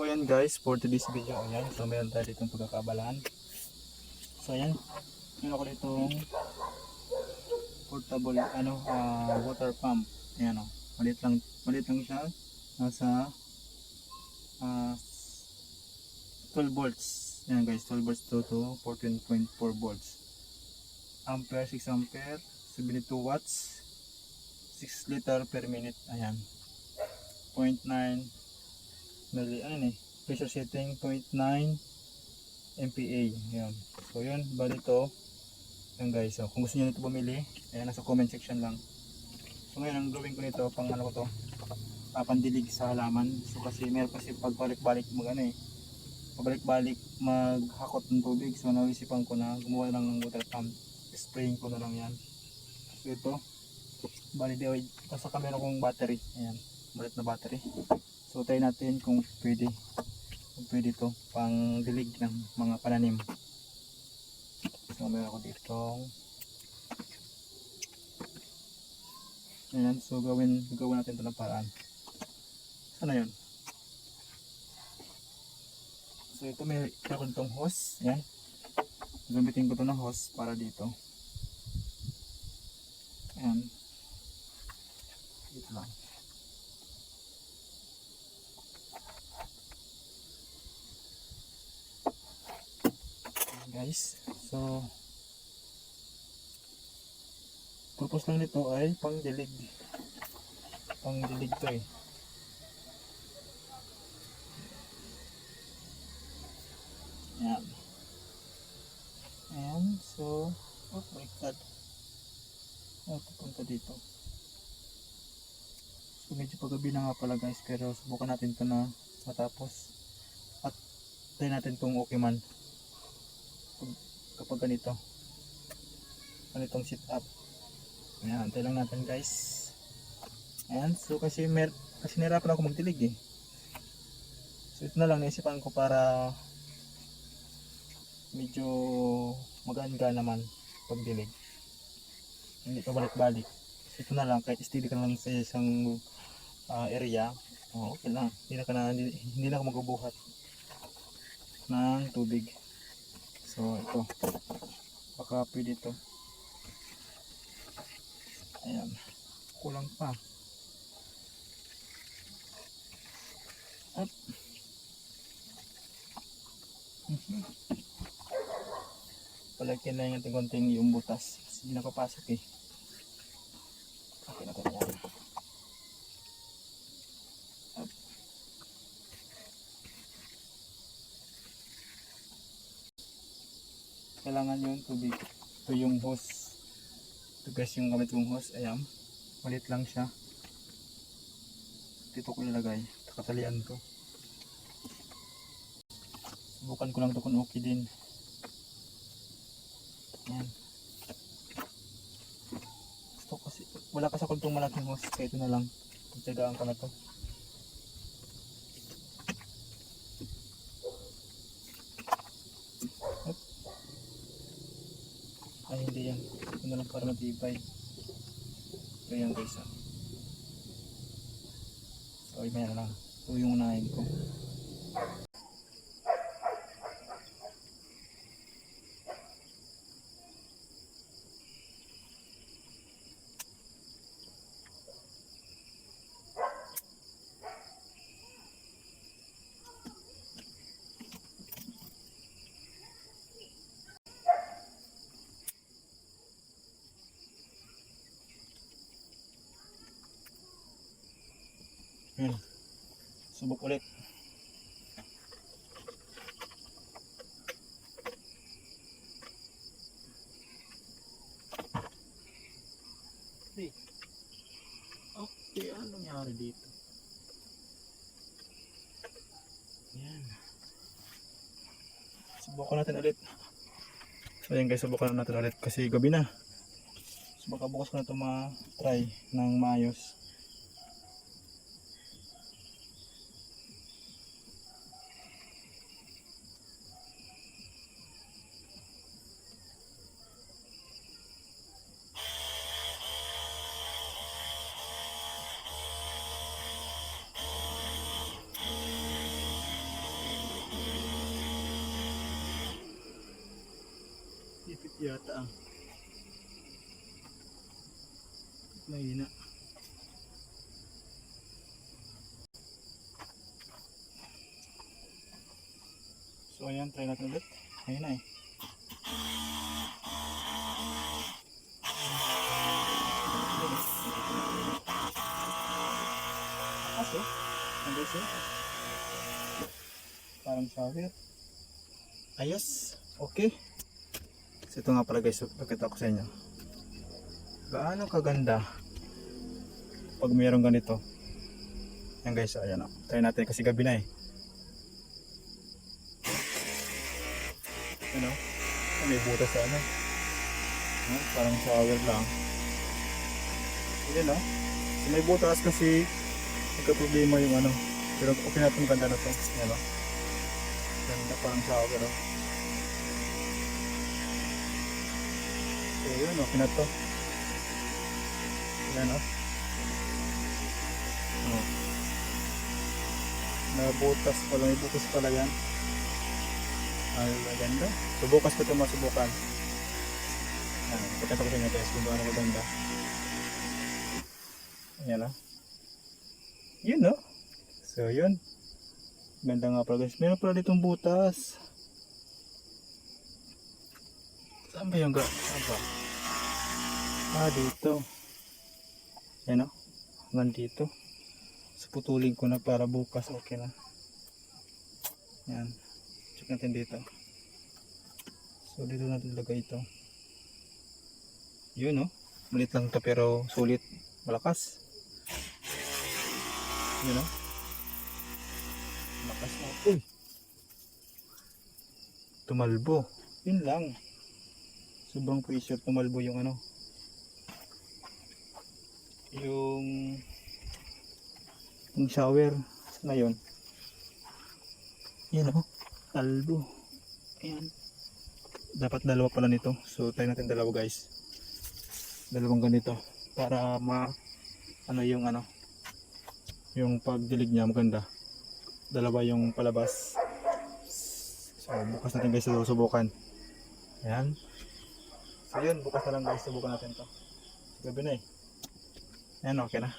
So ayan guys, for today's video, ayan, so meron tayo ditong pagkakabalaan. So ayan, meron ako ditong portable water pump. Ayan o, maliit lang siya. Nasa 12 volts. Ayan guys, 12 volts to 14.4 volts. Ampere, 6 ampere, 72 watts, 6 liter per minute. Ayan, 0.9 pressure setting 0.9 MPa. Ayan. So yun, bali ito. Ayan guys, so kung gusto niyo nito bumili, ayan, nasa comment section lang. So ngayon ang gawin ko nito, pang ano ko to, pandilig sa halaman. So kasi meron kasi pagbalik-balik pabalik-balik maghakot ng tubig. So naisipan ko na gumawa lang ng water pump, spraying ko na lang yan. So ito, bali basta meron kong battery. Ayan, malit na battery. So try natin kung pwede ito pang dilig ng mga pananim. So meron ako ditong ayan, so gawin natin ito ng paraan. Sana yun. So ito meron itong hose. Ayan, gamitin ko ito ng hose para dito. Ayan, dito lang. Guys, so purpose lang nito ay pang dilig to eh. Ayan, ayan, so baliktad, pupunta dito. So medyo paggabi na nga pala guys, pero subukan natin ito na matapos at try natin itong okay man kapag ganitong sit up. Ayan, antay lang natin guys. Ayan, so kasi nahirapan ako magdilig eh. So ito na lang naisipan ko para medyo maganda naman pagdilig, hindi pa balik-balik. So ito na lang, kahit steady ka lang sa isang area, okay lang, hindi na ako magbubuhat ng tubig. So ito, baka pwede ito. Ayan, kulang pa. Up. Palagyan na yung konting yung butas kasi hindi nakapasok eh. Okay na ito yan. Up. Kailangan yung tubig. Ito yung hose. Ito guys yung gamit yung hose. Ayan, malit lang siya. Dito ko nilagay, katalian ko. Subukan ko lang ito kung okay din. Ayan. Gusto kasi, wala kasi akong itong malaking hose, kaya ito na lang. Pagtsagaan ko na ito. Ay hindi yan, ito na lang para matibay. So yan guys. So may na lang, ito yung unahin ko. Subok ulit. Okay, ano nangyari dito? Ayan. Subukan natin ulit. So ayan guys, subukan natin ulit kasi gabi na. So baka bukas ko na ito ma-try ng maayos. yata ang mahina. So ayan, try natin ulit. Ayun na eh. Aso? Ang guys eh. Parang shower. Ayos. Okay. So ito nga pala guys, pakita ko sa inyo. Gaano kaganda pag mayroong ganito. Yan guys, ayan o. Try natin kasi gabi na eh. Ano? May butas sa ano. Parang shower lang. Yan o. So, may butas kasi nagka-problema yung ano. Pero okay na itong ganda na to. Yan o. Ganda parang shower o. So yun, okay na to. Yan o. Nabutas pala, may butas pala yan. Ay, maganda. So bukas ko ito masubukan. Pagkata ko sa inyo guys kung gaano maganda. Ayan o. Yun o. So yun. Ganda nga pala guys. Meron pala ditong butas. Saan ba yung saan ba? Dito. Ayan o. Hanggang dito. So putulin ko na para bukas okay na. Ayan. Check natin dito. So dito natin lagay ito. Yun o. Malit lang ito pero sulit. Malakas. Yun o. Malakas na. Uy. Tumalbo. Yun lang. Sobrang pressure tumalbo yung ano. Yung shower na yun. Yan o. Talbo. Ayan. Dapat dalawa pala nito. So tayo natin dalawa guys. Dalawang ganito. Para ano yung pagdilig niya maganda. Dalawa yung palabas. So bukas natin guys susubukan. Ayan. So yun, bukas na lang guys subukan natin to. Gabi na eh. Ayan, okay na.